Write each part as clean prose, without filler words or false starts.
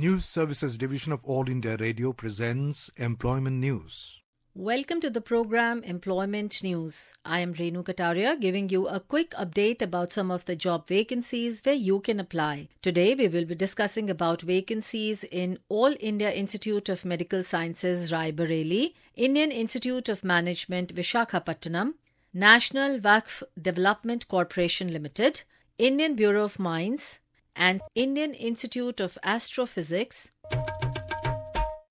News Services Division of All India Radio presents Employment News. Welcome to the program Employment News. I am Renu Kataria giving you a quick update about some of the job vacancies where you can apply. Today we will be discussing about vacancies in All India Institute of Medical Sciences, Rai Bareilly, Indian Institute of Management, Visakhapatnam, National Waqf Development Corporation Limited, Indian Bureau of Mines, and Indian Institute of Astrophysics.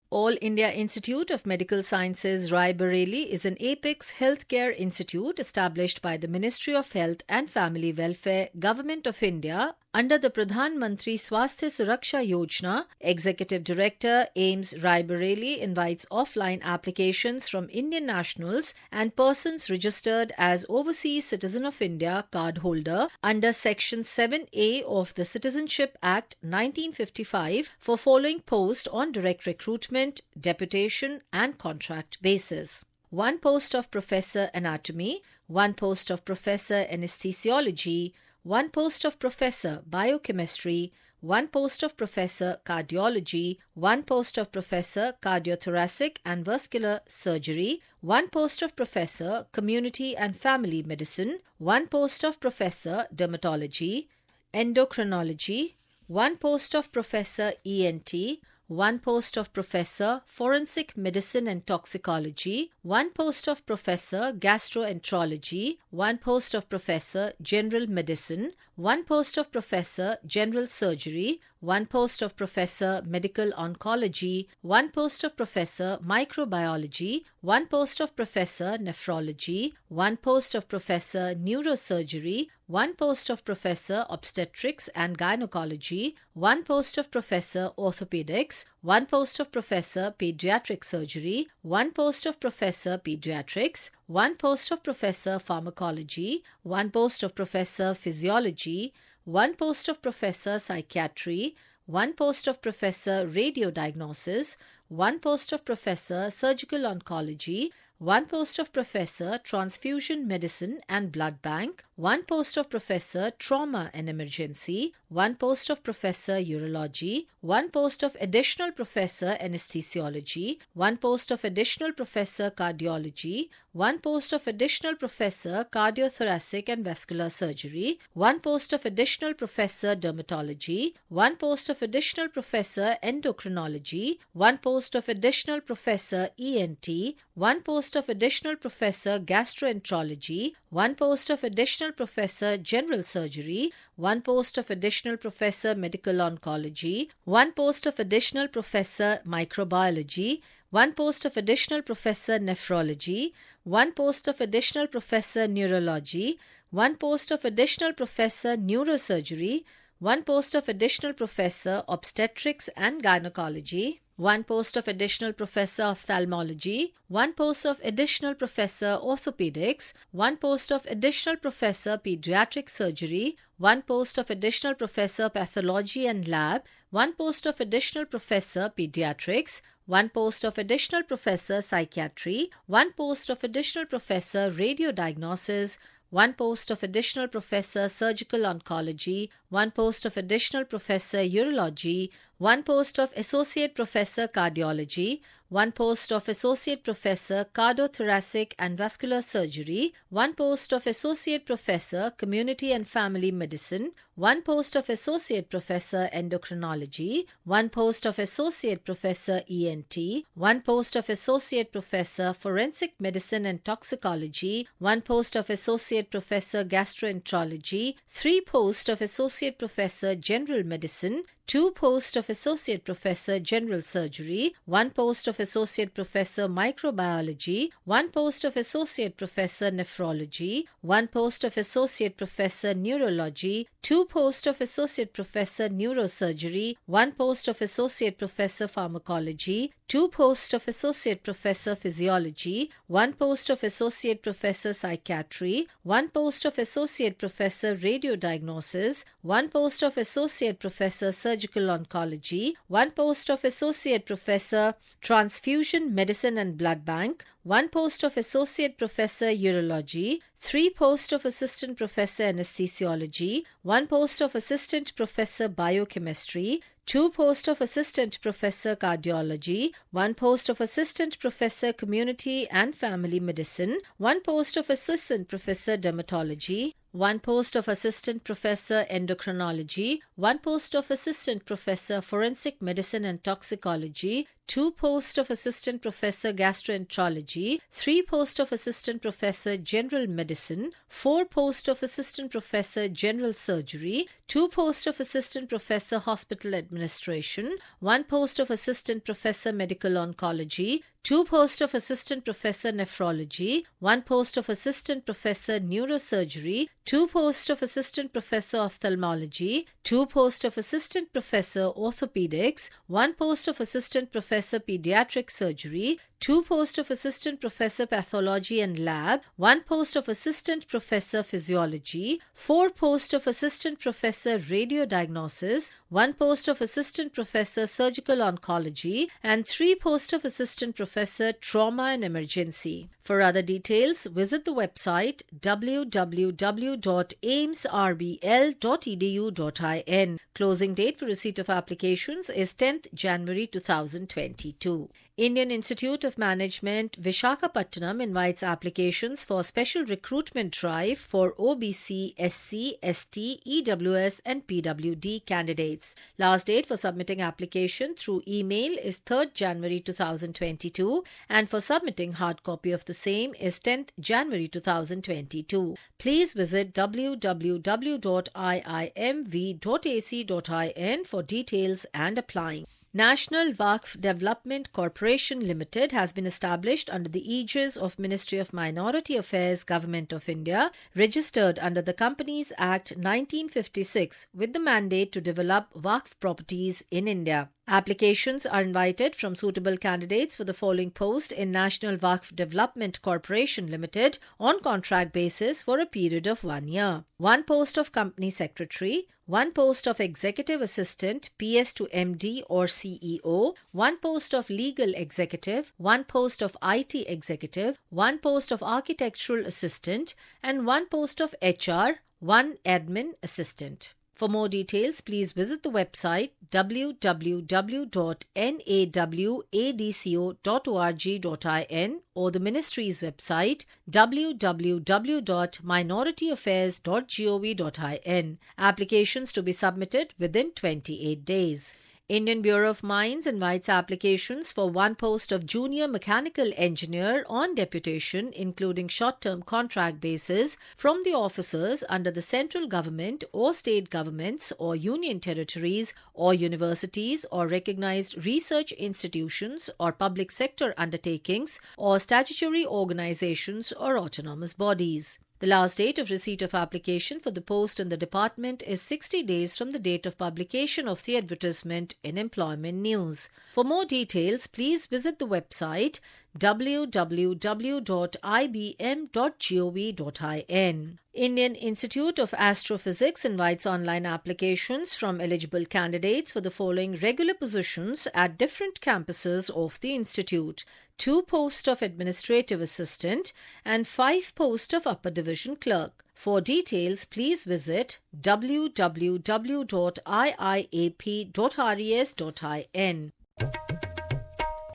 All India Institute of Medical Sciences, Rai Bareilly is an apex healthcare institute established by the Ministry of Health and Family Welfare, Government of India, under the Pradhan Mantri Swasthya Suraksha Yojana. Executive Director, AIIMS Rai Bareilly invites offline applications from Indian nationals and persons registered as Overseas Citizen of India card holder under Section 7A of the Citizenship Act 1955 for following post on direct recruitment, deputation and contract basis. 1 post of Professor Anatomy, 1 post of Professor Anesthesiology, 1 post of Professor Biochemistry, 1 post of Professor Cardiology, 1 post of Professor Cardiothoracic and Vascular Surgery, 1 post of Professor Community and Family Medicine, 1 post of Professor Dermatology, Endocrinology, 1 post of Professor ENT, 1 post of Professor Forensic Medicine and Toxicology, 1 post of Professor Gastroenterology, 1 post of Professor General Medicine, 1 post of Professor General Surgery, 1 post of Professor Medical Oncology, 1 post of Professor Microbiology, 1 post of Professor Nephrology, 1 post of Professor Neurosurgery, 1 post of Professor Obstetrics and Gynecology, 1 post of Professor Orthopedics, 1 post of Professor Pediatric Surgery, 1 post of Professor Pediatrics, 1 post of Professor Pharmacology, 1 post of Professor Physiology, 1 post of Professor Psychiatry, 1 post of Professor Radiodiagnosis, 1 post of Professor Surgical Oncology, 1 post of Professor Transfusion Medicine and Blood Bank, 1 post of Professor Trauma and Emergency, 1 post of Professor Urology, 1 post of Additional Professor Anesthesiology, 1 post of Additional Professor Cardiology, 1 post of Additional Professor Cardiothoracic and Vascular Surgery, 1 post of Additional Professor Dermatology, 1 post of Additional Professor Endocrinology, 1 post of Additional Professor ENT, 1 post of Additional Professor Gastroenterology, 1 post of Additional Professor General Surgery, 1 post of Additional Professor Medical Oncology, 1 post of Additional Professor Microbiology, 1 post of Additional Professor Nephrology, 1 post of Additional Professor Neurology, 1 post of Additional Professor Neurosurgery, 1 post of Additional Professor Obstetrics and Gynecology, 1 post of Additional Professor Ophthalmology, 1 post of Additional Professor Orthopedics, 1 post of Additional Professor Pediatric Surgery, 1 post of Additional Professor Pathology and Lab, 1 post of Additional Professor Pediatrics, 1 post of Additional Professor Psychiatry, 1 post of Additional Professor Radiodiagnosis, 1 post of Additional Professor Surgical Oncology, 1 post of Additional Professor Urology, 1 post of Associate Professor Cardiology, 1 post of Associate Professor Cardiothoracic and Vascular Surgery, 1 post of Associate Professor Community and Family Medicine, 1 post of Associate Professor Endocrinology, 1 post of Associate Professor ENT, 1 post of Associate Professor Forensic Medicine and Toxicology, 1 post of Associate Professor Gastroenterology, 3 posts of Associate Professor General Medicine, 2 posts of Associate Professor General Surgery, 1 post of Associate Professor Microbiology, 1 post of Associate Professor Nephrology, 1 post of Associate Professor Neurology, 2 posts of Associate Professor Neurosurgery, 1 post of Associate Professor Pharmacology, 2 posts of Associate Professor Physiology, 1 post of Associate Professor Psychiatry, 1 post of Associate Professor Radiodiagnosis, 1 post of Associate Professor Surgical Oncology, 1 post of Associate Professor Transfusion Medicine and Blood Bank, 1 post of Associate Professor Urology, 3 posts of Assistant Professor Anesthesiology, 1 post of Assistant Professor Biochemistry, 2 posts of Assistant Professor Cardiology, 1 post of Assistant Professor Community and Family Medicine, 1 post of Assistant Professor Dermatology, 1 post of Assistant Professor Endocrinology, 1 post of Assistant Professor Forensic Medicine and Toxicology, 2 posts of Assistant Professor Gastroenterology, 3 posts of Assistant Professor General Medicine, 4 posts of Assistant Professor General Surgery, 2 posts of Assistant Professor Hospital Administration, 1 post of Assistant Professor Medical Oncology, 2 posts of Assistant Professor Nephrology, 1 post of Assistant Professor Neurosurgery, 2 posts of Assistant Professor Ophthalmology, 2 posts of Assistant Professor Orthopedics, 1 post of Assistant Professor Pediatric Surgery, 2 posts of Assistant Professor Pathology and Lab, 1 post of Assistant Professor Physiology, 4 posts of Assistant Professor Radiodiagnosis, 1 post of Assistant Professor Surgical Oncology, and 3 posts of Assistant Professor Trauma and Emergency. For other details, visit the website www.aimsrbl.edu.in. Closing date for receipt of applications is 10th January 2022. Indian Institute of Management, Visakhapatnam invites applications for special recruitment drive for OBC, SC, ST, EWS and PWD candidates. Last date for submitting application through email is 3rd January 2022 and for submitting hard copy of the same is 10th January 2022. Please visit www.iimv.ac.in for details and applying. National Waqf Development Corporation Limited has been established under the aegis of Ministry of Minority Affairs, Government of India, registered under the Companies Act 1956 with the mandate to develop Waqf properties in India. Applications are invited from suitable candidates for the following post in National Waqf Development Corporation Limited on contract basis for a period of 1 year. 1 post of Company Secretary, 1 post of Executive Assistant PS to MD or CEO, 1 post of Legal Executive, 1 post of IT Executive, 1 post of Architectural Assistant, and 1 post of HR, 1 Admin Assistant. For more details, please visit the website www.nawadco.org.in or the Ministry's website www.minorityaffairs.gov.in. Applications to be submitted within 28 days. Indian Bureau of Mines invites applications for 1 post of Junior Mechanical Engineer on deputation, including short-term contract basis, from the officers under the central government or state governments or union territories or universities or recognized research institutions or public sector undertakings or statutory organizations or autonomous bodies. The last date of receipt of application for the post in the department is 60 days from the date of publication of the advertisement in Employment News. For more details, please visit the website www.ibm.gov.in. Indian Institute of Astrophysics invites online applications from eligible candidates for the following regular positions at different campuses of the institute: 2 posts of Administrative Assistant and 5 posts of Upper Division Clerk. For details, please visit www.iiap.res.in.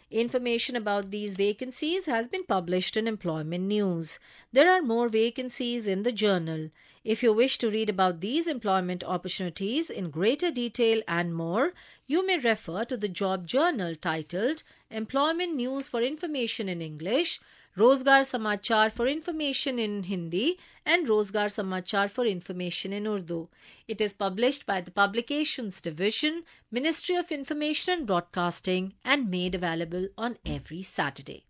Information about these vacancies has been published in Employment News. There are more vacancies in the journal. If you wish to read about these employment opportunities in greater detail and more, you may refer to the job journal titled Employment News for Information in English, Rozgar Samachar for Information in Hindi, and Rozgar Samachar for Information in Urdu. It is published by the Publications Division, Ministry of Information and Broadcasting, and made available on every Saturday.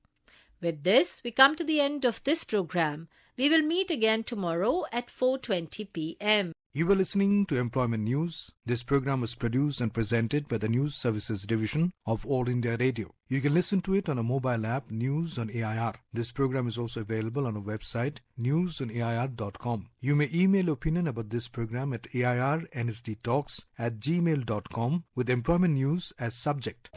With this, we come to the end of this program. We will meet again tomorrow at 4:20 p.m. You were listening to Employment News. This program was produced and presented by the News Services Division of All India Radio. You can listen to it on a mobile app, News on AIR. This program is also available on our website, newsonair.com. You may email opinion about this program at airnsdtalks@gmail.com with Employment News as subject.